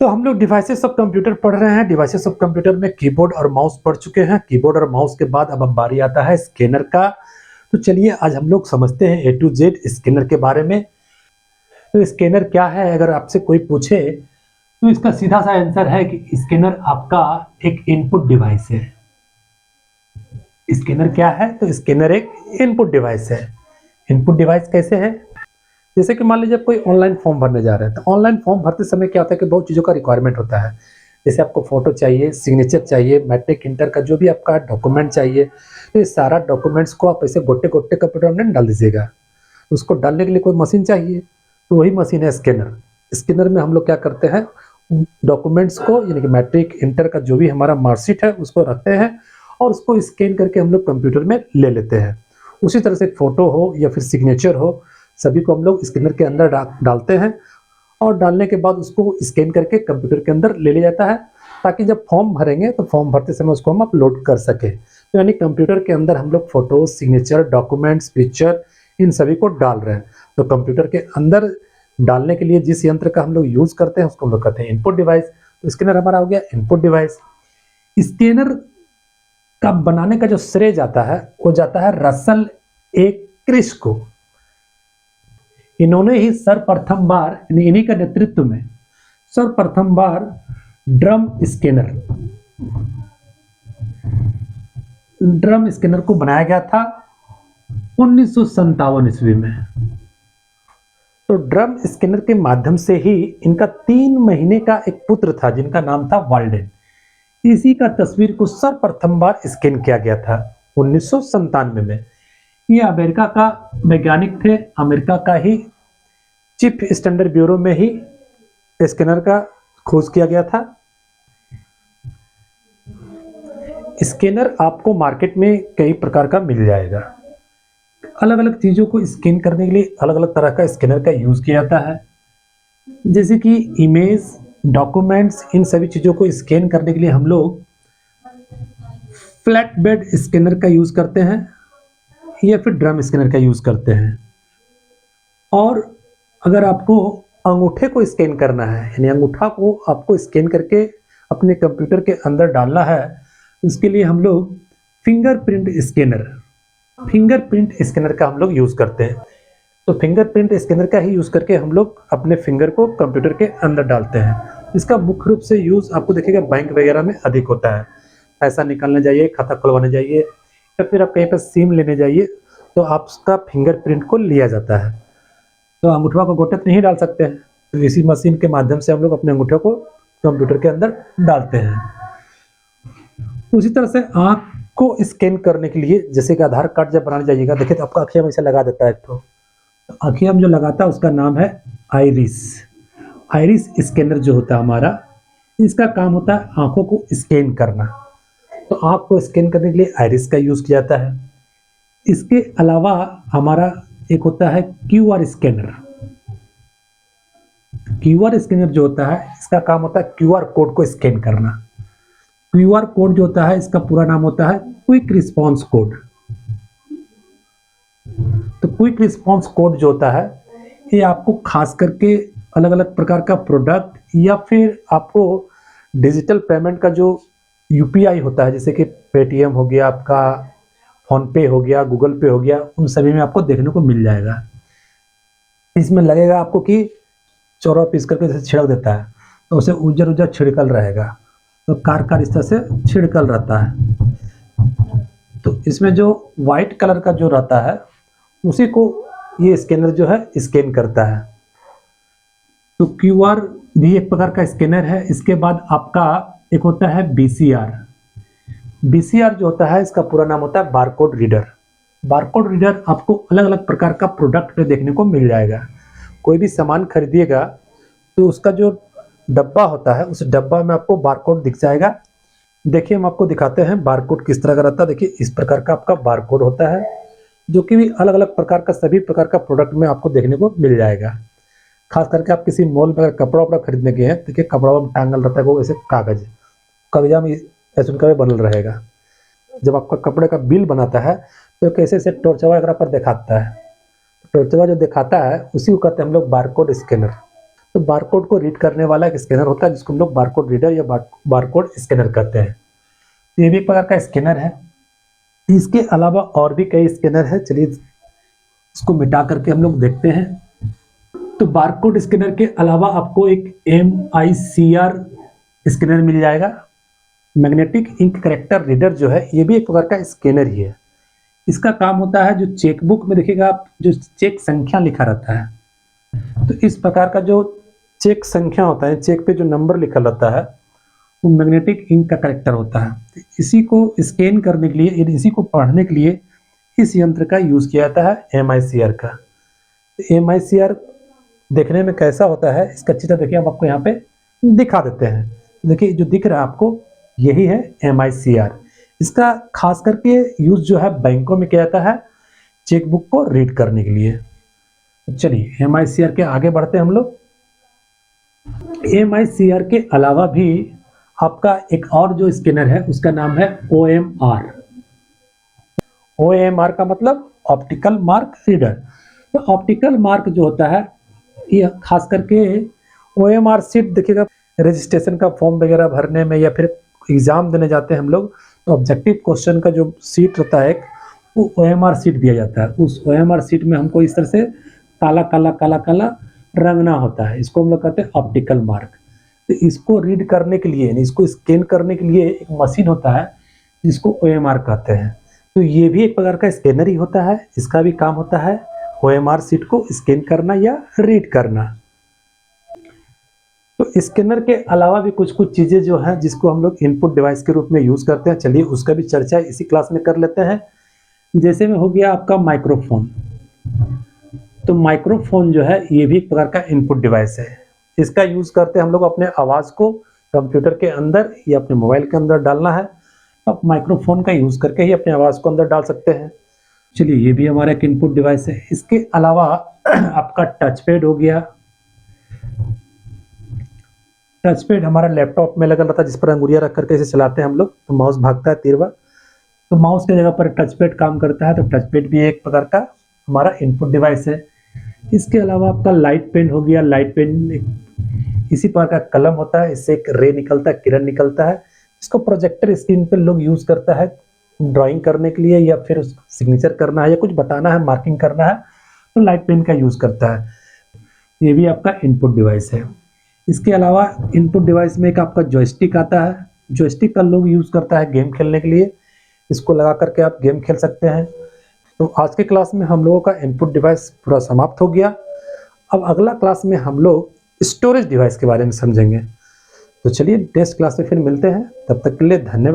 तो हम लोग डिवाइसेस ऑफ कंप्यूटर पढ़ रहे हैं। डिवाइसेस ऑफ कंप्यूटर में कीबोर्ड और माउस पढ़ चुके हैं। कीबोर्ड और माउस के बाद अब बारी आता है स्कैनर का। तो चलिए आज हम लोग समझते हैं A to Z स्कैनर के बारे में। तो स्कैनर क्या है, अगर आपसे कोई पूछे तो इसका सीधा सा आंसर है कि स्कैनर आपका एक इनपुट डिवाइस है। स्कैनर क्या है? तो स्कैनर एक इनपुट डिवाइस है। इनपुट डिवाइस कैसे है? जैसे कि मान लीजिए कोई ऑनलाइन फॉर्म भरने जा रहे हैं, तो ऑनलाइन फॉर्म भरते समय क्या होता है कि बहुत चीज़ों का रिक्वायरमेंट होता है। जैसे आपको फोटो चाहिए, सिग्नेचर चाहिए, मैट्रिक इंटर का जो भी आपका डॉक्यूमेंट चाहिए, तो ये सारा डॉक्यूमेंट्स को आप ऐसे गोटे गोटे कंप्यूटर में डाल दीजिएगा। उसको डालने के लिए कोई मशीन चाहिए, तो वही मशीन है स्कैनर। स्कैनर में हम लोग क्या करते हैं, डॉक्यूमेंट्स को यानी कि मैट्रिक इंटर का जो भी हमारा मार्कशीट है उसको रखते हैं और उसको स्कैन करके हम लोग कंप्यूटर में ले लेते हैं। उसी तरह से फोटो हो या फिर सिग्नेचर हो, सभी को हम लोग स्कैनर के अंदर डालते हैं और डालने के बाद उसको स्कैन करके कंप्यूटर के अंदर ले लिया जाता है, ताकि जब फॉर्म भरेंगे तो फॉर्म भरते समय उसको हम अपलोड कर सके। तो यानी कंप्यूटर के अंदर हम लोग फोटो, सिग्नेचर, डॉक्यूमेंट्स, पिक्चर, इन सभी को डाल रहे हैं। तो कंप्यूटर के अंदर डालने के लिए जिस यंत्र का हम लोग यूज करते हैं उसको हम लोग कहते हैं इनपुट डिवाइस। तो स्कैनर हमारा हो गया इनपुट डिवाइस। स्कैनर का बनाने का जो श्रेय जाता है वो जाता है रसल ए क्रिश को। इन्होंने ही सर्वप्रथम बार, इन्हीं का नेतृत्व में सर्वप्रथम बार ड्रम स्कैनर को बनाया गया था 1957 ईस्वी में। तो ड्रम स्कैनर के माध्यम से ही इनका 3 महीने का एक पुत्र था जिनका नाम था वाल्डेन। इसी का तस्वीर को सर्वप्रथम बार स्कैन किया गया था 1997 में। ये अमेरिका का वैज्ञानिक थे। अमेरिका का ही चीफ स्टैंडर्ड ब्यूरो में ही स्कैनर का खोज किया गया था। स्कैनर आपको मार्केट में कई प्रकार का मिल जाएगा। अलग अलग चीज़ों को स्कैन करने के लिए अलग अलग तरह का स्कैनर का यूज़ किया जाता है। जैसे कि इमेज, डॉक्यूमेंट्स, इन सभी चीज़ों को स्कैन करने के लिए हम लोग फ्लैट बेड स्कैनर का यूज़ करते हैं या फिर ड्रम स्कैनर का यूज़ करते हैं। और अगर आपको अंगूठे को स्कैन करना है, यानी अंगूठा को आपको स्कैन करके अपने कंप्यूटर के अंदर डालना है, उसके लिए हम लोग फिंगरप्रिंट स्कैनर का हम लोग यूज़ करते हैं। तो फिंगरप्रिंट स्कैनर का ही यूज़ करके हम लोग अपने फिंगर को कंप्यूटर के अंदर डालते हैं। इसका मुख्य रूप से यूज़ आपको देखिएगा बैंक वगैरह में अधिक होता है। पैसा निकालने जाइए, खाता खुलवाने जाइए या फिर आप कहीं पर सिम लेने जाइए, तो आपका फिंगरप्रिंट को लिया जाता है। तो अंगूठा को गोटे नहीं डाल सकते हैं, तो इसी मशीन के माध्यम से हम लोग अपने अंगूठे को कंप्यूटर के अंदर डालते हैं। उसी तरह से आँख को स्कैन करने के लिए, जैसे कि आधार कार्ड जब बनाने जाइएगा, देखिए तो आपका आँखें हमेशा लगा देता है। तो आँखें हम जो लगाता है उसका नाम है आइरिस स्कैनर जो होता है हमारा, इसका काम होता है आँखों को स्कैन करना। तो आँख को स्कैन करने के लिए आइरिस का यूज़ किया जाता है। इसके अलावा हमारा एक होता है QR स्कैनर। QR स्कैनर जो होता है इसका काम होता है QR कोड को स्कैन करना। QR कोड जो होता है इसका पूरा नाम होता है क्विक रिस्पॉन्स कोड। तो क्विक रिस्पॉन्स कोड जो होता है ये आपको खास करके अलग अलग प्रकार का प्रोडक्ट या फिर आपको डिजिटल पेमेंट का जो UPI होता है, जैसे कि पेटीएम हो गया, आपका फोन पे हो गया, गूगल पे हो गया, उन सभी में आपको देखने को मिल जाएगा। इसमें लगेगा आपको कि चौरा पीस करके जैसे छिड़क देता है, तो उसे उज्जर उज्जर छिड़कल रहेगा, तो कार इस तरह से छिड़कल रहता है। तो इसमें जो वाइट कलर का जो रहता है उसी को ये स्कैनर जो है स्कैन करता है। तो QR भी एक प्रकार का स्कैनर है। इसके बाद आपका एक होता है BCR जो होता है इसका पूरा नाम होता है बारकोड रीडर। बारकोड रीडर आपको अलग अलग प्रकार का प्रोडक्ट में देखने को मिल जाएगा। कोई भी सामान खरीदिएगा तो उसका जो डब्बा होता है उस डब्बा में आपको बारकोड दिख जाएगा। देखिए हम आपको दिखाते हैं बारकोड किस तरह का रहता है। देखिए इस प्रकार का आपका बारकोड होता है, जो कि भी अलग अलग प्रकार का सभी प्रकार का प्रोडक्ट में आपको देखने को मिल जाएगा। खास करके आप किसी मॉल में अगर कपड़ा वपड़ा खरीदने गए हैं, देखिए कपड़ा में टांगल रहता है वो ऐसे कागजा में ऐसे उनका भी बनल रहेगा। जब आपका कपड़े का बिल बनाता है तो कैसे से टॉर्चवा पर दिखाता है। टॉर्चवा जो दिखाता है उसी को कहते हैं हम लोग बारकोड स्कैनर। तो बारकोड को रीड करने वाला एक स्कैनर होता है जिसको हम लोग बारकोड रीडर या बारकोड स्कैनर कहते हैं। तो ये भी एक प्रकार का स्कैनर है। इसके अलावा और भी कई स्कैनर है, चलिए इसको मिटा करके हम लोग देखते हैं। तो बारकोड स्कैनर के अलावा आपको एक MICR स्कैनर मिल जाएगा। मैग्नेटिक इंक कैरेक्टर रीडर जो है ये भी एक प्रकार का स्कैनर ही है। इसका काम होता है, जो चेकबुक में देखिएगा आप जो चेक संख्या लिखा रहता है, तो इस प्रकार का जो चेक संख्या होता है, चेक पे जो नंबर लिखा रहता है, वो मैग्नेटिक इंक का कैरेक्टर होता है। तो इसी को स्कैन करने के लिए, इसी को पढ़ने के लिए इस यंत्र का यूज़ किया जाता है, MICR का। तो MICR देखने में कैसा होता है, इसका चित्र देखिए, हम आपको यहाँ पे दिखा देते हैं। देखिए जो दिख रहा है आपको, यही है MICR। इसका खास करके यूज़ जो है बैंकों में किया जाता है, चेकबुक को रीड करने के लिए। चलिए MICR के आगे बढ़ते हैं हम लोग। MICR के अलावा भी आपका एक और जो स्कैनर है उसका नाम है OMR। OMR का मतलब ऑप्टिकल मार्क रीडर। तो ऑप्टिकल मार्क जो होता है, ये खास करके OMR सीट देखिएगा, रजिस्ट्रेशन का फॉर्म वगैरह भरने में या फिर एग्ज़ाम देने जाते हैं हम लोग, तो ऑब्जेक्टिव क्वेश्चन का जो सीट होता है वो OMR सीट दिया जाता है। उस OMR सीट में हमको इस तरह से काला काला काला काला रंगना होता है, इसको हम लोग कहते हैं ऑप्टिकल मार्क। तो इसको रीड करने के लिए, इसको स्कैन करने के लिए एक मशीन होता है जिसको OMR कहते हैं। तो ये भी एक प्रकार का स्कैनर ही होता है। इसका भी काम होता है OMR सीट को स्कैन करना या रीड करना। तो स्कैनर के अलावा भी कुछ कुछ चीज़ें जो हैं जिसको हम लोग इनपुट डिवाइस के रूप में यूज़ करते हैं, चलिए उसका भी चर्चा इसी क्लास में कर लेते हैं। जैसे में हो गया आपका माइक्रोफोन। तो माइक्रोफोन जो है ये भी एक प्रकार का इनपुट डिवाइस है। इसका यूज़ करते हम लोग अपने आवाज़ को कंप्यूटर के अंदर या अपने मोबाइल के अंदर डालना है, आप माइक्रोफोन का यूज़ करके ही अपने आवाज़ को अंदर डाल सकते हैं। चलिए ये भी हमारा एक इनपुट डिवाइस है। इसके अलावा आपका टच पैड हो गया। टच पैड हमारा लैपटॉप में लगा रहता है, जिस पर अंगुलियां रख करके इसे चलाते हैं हम लोग, तो माउस भागता है तीरवा, तो माउस की जगह पर टच पैड काम करता है। तो टच पैड भी एक प्रकार का हमारा इनपुट डिवाइस है। इसके अलावा आपका लाइट पेन हो गया। लाइट पेन इसी प्रकार का कलम होता है, इससे एक रे निकलता है, किरण निकलता है, इसको प्रोजेक्टर स्क्रीन पर लोग यूज़ करता है ड्राइंग करने के लिए, या फिर सिग्नेचर करना है या कुछ बताना है, मार्किंग करना है, तो लाइट पेन का यूज़ करता है। ये भी आपका इनपुट डिवाइस है। इसके अलावा इनपुट डिवाइस में एक आपका जॉयस्टिक आता है। जॉयस्टिक का लोग यूज़ करता है गेम खेलने के लिए, इसको लगा करके आप गेम खेल सकते हैं। तो आज के क्लास में हम लोगों का इनपुट डिवाइस पूरा समाप्त हो गया। अब अगला क्लास में हम लोग स्टोरेज डिवाइस के बारे में समझेंगे। तो चलिए नेक्स्ट क्लास में फिर मिलते हैं, तब तक के लिए धन्यवाद।